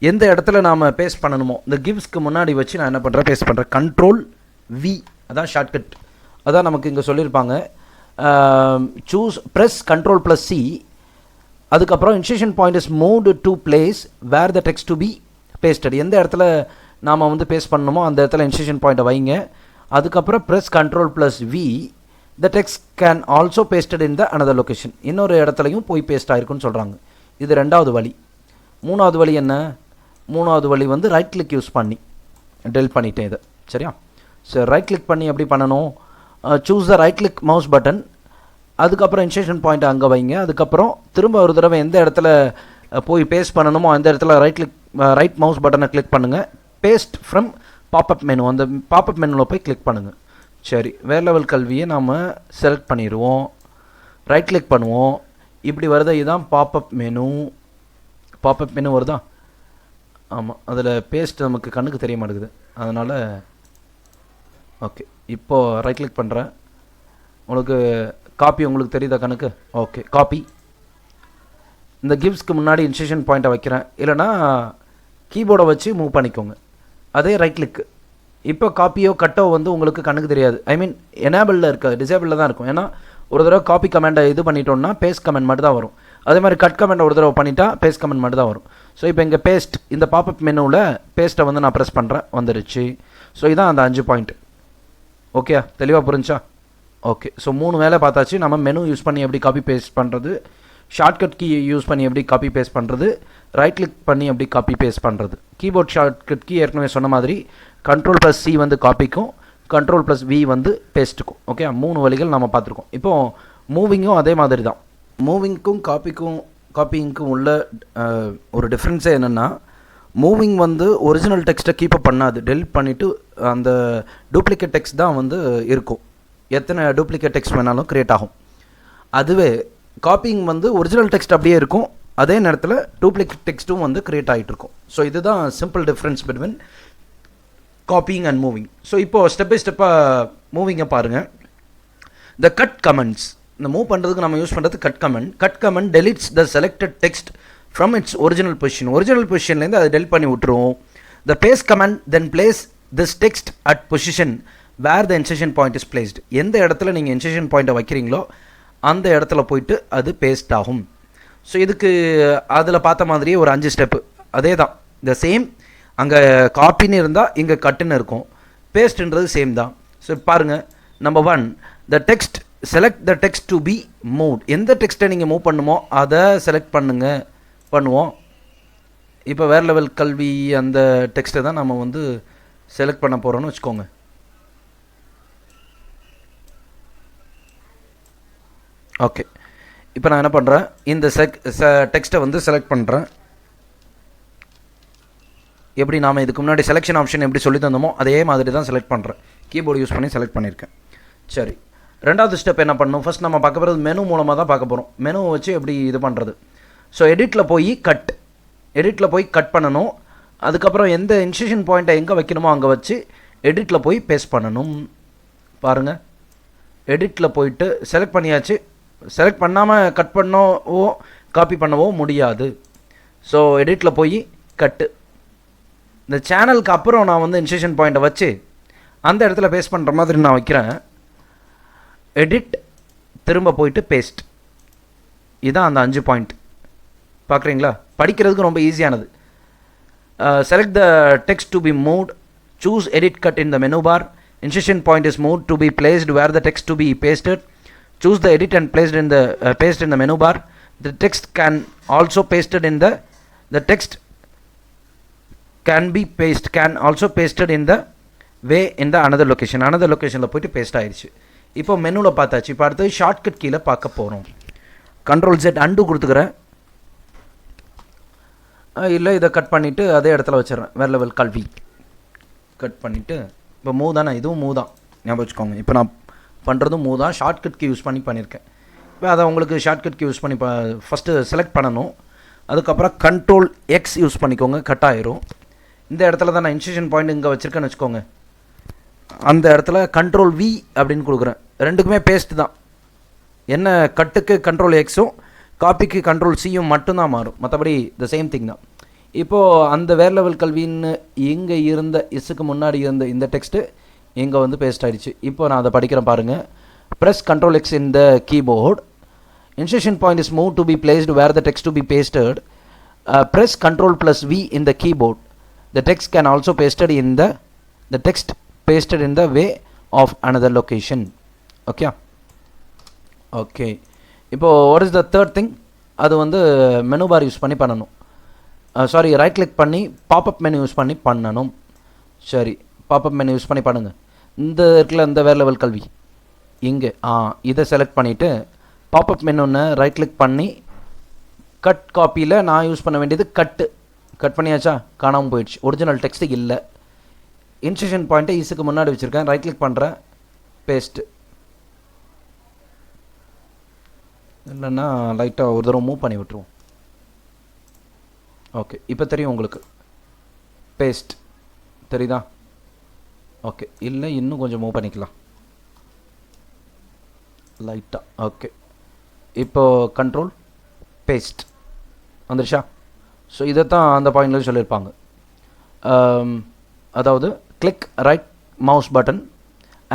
எந்த இடத்துல நாம் பேஸ்ட் பண்ணணுமோ இந்த கிவ்ஸ்க்கு முன்னாடி வச்சு நான் என்ன பண்ணுறேன், பேஸ்ட் பண்ணுறேன். Ctrl+V அதான் ஷார்ட்கட். அதான் நமக்கு இங்கே சொல்லியிருப்பாங்க. சூஸ் ப்ரெஸ் Ctrl+C, அதுக்கப்புறம் insertion point is moved to place where the text to be pasted. எந்த இடத்துல நாம் வந்து பேஸ்ட் பண்ணணுமோ அந்த இடத்துல இன்சர்ஷன் பாயிண்ட்டை வைங்க. அதுக்கப்புறம் press Ctrl+V, the text can also pasted in the another location. இன்னொரு இடத்துலையும் போய் பேஸ்ட் ஆகிருக்குன்னு சொல்கிறாங்க. இது ரெண்டாவது வழி. மூணாவது வழி என்ன, மூணாவது வழி வந்து ரைட் கிளிக் யூஸ் பண்ணி டெலிட் பண்ணிட்டேன் இதை. சரியா, சரி, ரைட் கிளிக் பண்ணி எப்படி பண்ணணும்? Choose the right click mouse button, அதுக்கப்புறம் இன்சர்ஷன் பாயிண்ட் அங்கே வைங்க. அதுக்கப்புறம் திரும்ப ஒரு தடவை எந்த இடத்துல போய் பேஸ்ட் பண்ணணுமோ அந்த இடத்துல ரைட் மவுஸ் பட்டனை கிளிக் பண்ணுங்கள். பேஸ்ட் ஃப்ரம் பாப்அப் மெனு, அந்த பாப்அப் மெனுவில் போய் கிளிக் பண்ணுங்கள். சரி, வேறு லெவல் கல்வியை நாம் செலக்ட் பண்ணிடுவோம். ரைட் கிளிக் பண்ணுவோம். இப்படி வருதா, இதுதான் பாப்அப் மெனு. பாப்அப் மெனு வருதா? ஆமாம், அதில் பேஸ்ட் நமக்கு கண்ணுக்கு தெரிய மாட்டேங்குது, அதனால் ஓகே. இப்போது ரைட் கிளிக் பண்ணுறேன். உங்களுக்கு காப்பி உங்களுக்கு தெரியுதா கணக்கு? Okay, copy. இந்த கிவ்ஸ்க்கு முன்னாடி இன்சர்ஷன் பாயிண்ட்டை வைக்கிறேன், இல்லைனா கீபோர்டை வச்சு மூவ் பண்ணிக்கோங்க. அதே ரைட் கிளிக்கு. இப்போ காப்பியோ கட்டோ வந்து உங்களுக்கு கணக்கு தெரியாது, ஐ மீன் எனேபிளில் இருக்க, டிசேபிளில் தான் இருக்கும். ஏன்னா ஒரு தடவை காப்பி கமெண்டை இது பண்ணிட்டோம்னா பேஸ்ட் கமெண்ட் மட்டும் தான் வரும். அதே மாதிரி கட் கமெண்ட் ஒரு தடவை பண்ணிட்டா பேஸ்ட் கமெண்ட் மட்டும் தான் வரும். ஸோ இப்போ இங்கே பேஸ்ட், இந்த பாப்அப் மெனுவில் பேஸ்ட்டை வந்து நான் ப்ரெஸ் பண்ணுறேன், வந்துடுச்சு. ஸோ இதான் அந்த 5 பாயிண்ட். ஓகே, தெளிவாக புரிஞ்சா? ஓகே. ஸோ 3 வேலை பார்த்தாச்சு. நம்ம மெனு யூஸ் பண்ணி எப்படி காப்பி பேஸ்ட் பண்ணுறது, ஷார்ட்கட் கீ யூஸ் பண்ணி எப்படி காப்பி பேஸ்ட் பண்ணுறது, ரைட் கிளிக் பண்ணி எப்படி காப்பி பேஸ்ட் பண்ணுறது. கீபோர்ட் ஷார்ட்கட் கீ ஏற்கனவே சொன்ன மாதிரி Ctrl+C வந்து காப்பிக்கும், Ctrl+V வந்து பேஸ்ட்டுக்கும். ஓகே, 3 வழிகள் நம்ம பார்த்துருக்கோம். இப்போது மூவிங்கும் அதே மாதிரி தான். மூவிங்க்கும் காப்பிங்க்கும் உள்ள ஒரு டிஃப்ரென்ஸே என்னென்னா, மூவிங் வந்து ஒரிஜினல் டெக்ஸ்ட்டை கீப்பப் பண்ணாது, டெலிட் பண்ணிவிட்டு அந்த டூப்ளிகேட் டெக்ஸ்ட் தான் வந்து இருக்கும். எத்தனை டூப்ளிகேட் டெக்ஸ்ட் வேணாலும் க்ரியேட் ஆகும். அதுவே காப்பிங் வந்து ஒரிஜினல் டெக்ஸ்ட் அப்படியே இருக்கும், அதே நேரத்தில் டூப்ளிகேட் டெக்ஸ்ட்டும் வந்து க்ரியேட் ஆகிட்டு இருக்கும். ஸோ இதுதான் simple difference between copying and moving. So இப்போது ஸ்டெப் பை ஸ்டெப்பாக மூவிங்கை பாருங்கள். த கட் கமெண்ட்ஸ், இந்த மூவ் பண்ணுறதுக்கு நம்ம யூஸ் பண்ணுறது cut command deletes the selected text from its original பொசிஷன்லேருந்து அதை டெலிட் பண்ணி விட்டுருவோம். The paste command then place this text at position where the insertion point is placed. எந்த இடத்துல நீங்கள் இன்சர்ஷன் பாயிண்ட்டை வைக்கிறீங்களோ அந்த இடத்துல போயிட்டு அது பேஸ்ட் ஆகும். ஸோ இதுக்கு அதில் பார்த்த மாதிரியே ஒரு 5 ஸ்டெப்பு அதே தான், இந்த சேம். அங்கே காப்பின்னு இருந்தால் இங்கே கட்டுன்னு இருக்கும், பேஸ்ட்ன்றது சேம் தான். ஸோ பாருங்கள், number 1, the text select the text to be moved. எந்த டெக்ஸ்ட்டை நீங்கள் மூவ் பண்ணுமோ அதை செலக்ட் பண்ணுவோம். இப்போ வேறு லெவல் கல்வி அந்த டெக்ஸ்ட்டை தான் நம்ம வந்து செலக்ட் பண்ண போகிறோன்னு வச்சுக்கோங்க. ஓகே, இப்போ நான் என்ன பண்ணுறேன், இந்த டெக்ஸ்ட்டை வந்து செலக்ட் பண்ணுறேன். எப்படி நாம் இதுக்கு முன்னாடி செலெக்ஷன் ஆப்ஷன் எப்படி சொல்லி தந்தோமோ அதே மாதிரி தான் செலக்ட் பண்ணுறேன். கீபோர்டு யூஸ் பண்ணி செலக்ட் பண்ணியிருக்கேன். சரி, ரெண்டாவது ஸ்டெப் என்ன பண்ணணும், ஃபஸ்ட் நம்ம பார்க்க போகிறது மெனு மூலமாக தான் பார்க்க போகிறோம். மெனு வச்சு எப்படி இது பண்ணுறது. ஸோ எடிட்டில் போய் கட் பண்ணணும். அதுக்கப்புறம் எந்த இன்சர்ஷன் பாயிண்ட்டை எங்கே வைக்கணுமோ அங்கே வச்சு எடிட்டில் போய் பேஸ்ட் பண்ணணும். பாருங்கள், எடிட்டில் போயிட்டு செலக்ட் பண்ணியாச்சு. செலக்ட் பண்ணாமல் கட் பண்ணவோ காப்பி பண்ணவோ முடியாது. ஸோ எடிட்டில் போய் கட்டு. இந்த சேனலுக்கு அப்புறம் நான் வந்து இன்சர்ஷன் பாயிண்ட்டை வச்சு அந்த இடத்துல பேஸ்ட் பண்ணுற மாதிரி நான் வைக்கிறேன். எடிட், திரும்ப போயிட்டு பேஸ்ட். இதுதான் அந்த 5 பாயிண்ட். பார்க்குறீங்களா? படிக்கிறதுக்கு ரொம்ப ஈஸியானது. Select the text to be moved, choose edit cut in the menu bar, insertion point is moved to be placed where the text to be pasted, choose the edit and paste in the menu bar. The text can also pasted in the text can also pasted in the way in the another locationல போயிட்டு பேஸ்ட் ஆயிடுச்சு. இப்போ மெனுவில் பார்த்தாச்சு. இப்போ அடுத்து ஷார்ட்கட் கீழே பார்க்க போகிறோம். Ctrl+Z அண்டு கொடுத்துக்கிறேன். இல்லை, இதை கட் பண்ணிவிட்டு அதே இடத்துல வச்சிடறேன். வேறு லெவல் கல்வி கட் பண்ணிவிட்டு இப்போ மூவ் தானே, இதுவும் மூவ் தான், ஞாபகம் வச்சுக்கோங்க. இப்போ நான் பண்ணுறதும் மூவ் தான், ஷார்ட்கட் கீ யூஸ் பண்ணியிருக்கேன். இப்போ அதை உங்களுக்கு ஷார்ட்கட் கீ யூஸ் பண்ணி ஃபஸ்ட்டு செலக்ட் பண்ணணும். அதுக்கப்புறம் Ctrl+X யூஸ் பண்ணிக்கோங்க, கட் ஆயிரும். இந்த இடத்துல தான் நான் இன்சர்ஷன் பாயிண்ட் இங்கே வச்சுருக்கேன்னு வச்சுக்கோங்க. அந்த இடத்துல Ctrl+V அப்படின்னு கொடுக்குறேன். ரெண்டுக்குமே பேஸ்ட் தான். என்ன கட்டுக்கு Ctrl+Xும் காப்பிக்கு Ctrl+Cயும் மட்டும்தான் மாறும், மற்றபடி த சேம் திங் தான். இப்போது அந்த வேறு லெவல் கல்வின்னு இங்கே இருந்த இஸ்ஸுக்கு முன்னாடி இருந்த இந்த டெக்ஸ்ட்டு இங்கே வந்து பேஸ்ட் ஆகிடுச்சு. இப்போ நான் அதை படிக்கிறேன் பாருங்கள். Press Ctrl+X in the keyboard. Insertion point is moved to be placed where the text to be pasted. Press Ctrl+V in the keyboard. The text can also pasted in the text pasted in the way of another location. Okay. Okay. இப்போ what is the third thing? அது வந்து மெனு பார் யூஸ் பண்ணி பண்ணணும். சாரி, ரைட் கிளிக் பண்ணி பாப்அப் மெனு யூஸ் பண்ணி பண்ணணும். சரி, பாப்அப் மெனு யூஸ் பண்ணி பண்ணுங்கள். இந்த இருக்குல்ல இந்த வேறு லெவல் கல்வி இங்கே இதை செலக்ட் பண்ணிவிட்டு பாப்அப் மெனுன்னு ரைட் கிளிக் பண்ணி கட் காப்பியில் நான் யூஸ் பண்ண வேண்டியது கட் பண்ணியாச்சா, காணாமல் போயிடுச்சு, ஒரிஜினல் டெக்ஸ்ட்டு இல்லை. இன்சர்ஷன் பாயிண்ட்டை ஈஸுக்கு முன்னாடி வச்சுருக்கேன், ரைட் கிளிக் பண்ணுறேன், பேஸ்ட்டு. இல்லைன்னா லைட்டாக ஒரு தடவை மூவ் பண்ணி விட்டுருவோம். ஓகே, இப்போ தெரியும் உங்களுக்கு, பேஸ்ட் தெரியுதா? ஓகே, இல்லை இன்னும் கொஞ்சம் மூவ் பண்ணிக்கலாம் லைட்டாக. ஓகே, இப்போது கண்ட்ரோல் பேஸ்ட் வந்துருச்சா? ஸோ இதை தான் அந்த பாயிண்ட்லேயும் சொல்லியிருப்பாங்க. அதாவது click right mouse button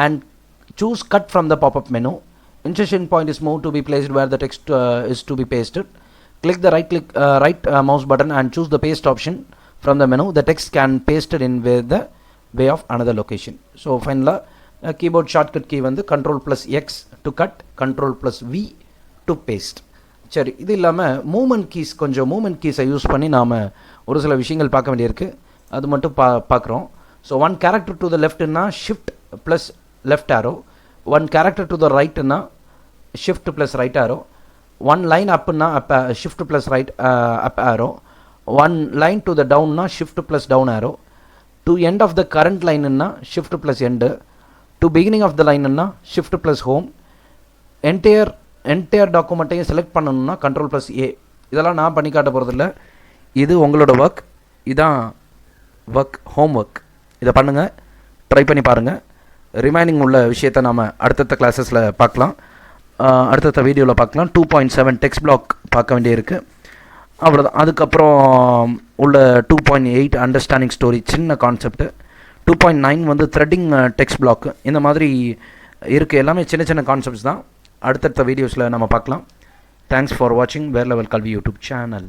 and choose cut from the pop-up menu. Insertion point is moved to be placed where the text is to be pasted. Click the right mouse button and choose the paste option from the menu. The text can pasted in with the way of another location. So finally keyboard shortcut key வந்து control plus X to cut, control plus V to paste. சரி, இது இல்லாமல் மூமெண்ட் கீஸ், கொஞ்சம் மூமெண்ட் கீஸை யூஸ் பண்ணி நாம் ஒரு சில விஷயங்கள் பார்க்க வேண்டியிருக்கு, அது மட்டும் பார்க்குறோம். So one character to the லெஃப்ட்னா shift plus left arrow, one character to the ரைட்னா shift plus right arrow, one line அப்புன்னா shift plus right up arrow, one line to the டவுன்னா shift plus down arrow, to end of the current லைனுன்னா shift plus end, to beginning of the லைனுன்னா ஷிஃப்ட் ப்ளஸ் ஹோம், என்டையர் டாக்குமெண்ட்டையும் செலக்ட் பண்ணணும்னா கண்ட்ரோல் ப்ளஸ் ஏ. இதெல்லாம் நான் பண்ணி காட்ட போகிறதில்ல, இது உங்களோட ஒர்க், இதான் ஒர்க், ஹோம் ஒர்க். இதை பண்ணுங்கள், ட்ரை பண்ணி பாருங்கள். ரிமைனிங் உள்ள விஷயத்தை நாம் அடுத்தடுத்த கிளாஸஸில் பார்க்கலாம், அடுத்தடுத்த வீடியோவில் பார்க்கலாம். 2.7 டெக்ஸ்ட் பிளாக் பார்க்க வேண்டியிருக்கு, அவ்வளோதான். அதுக்கப்புறம் உள்ள 2.8 அண்டர்ஸ்டாண்டிங் ஸ்டோரி, சின்ன கான்செப்ட்டு. 2.9 வந்து த்ரெட்டிங் டெக்ஸ்ட் பிளாக்கு. இந்த மாதிரி இருக்குது, எல்லாமே சின்ன சின்ன கான்செப்ட்ஸ் தான். அடுத்தடுத்த வீடியோஸில் நம்ம பார்க்கலாம். தேங்க்ஸ் ஃபார் வாட்சிங் வேறு லெவல் கல்வி யூடியூப் சேனல்.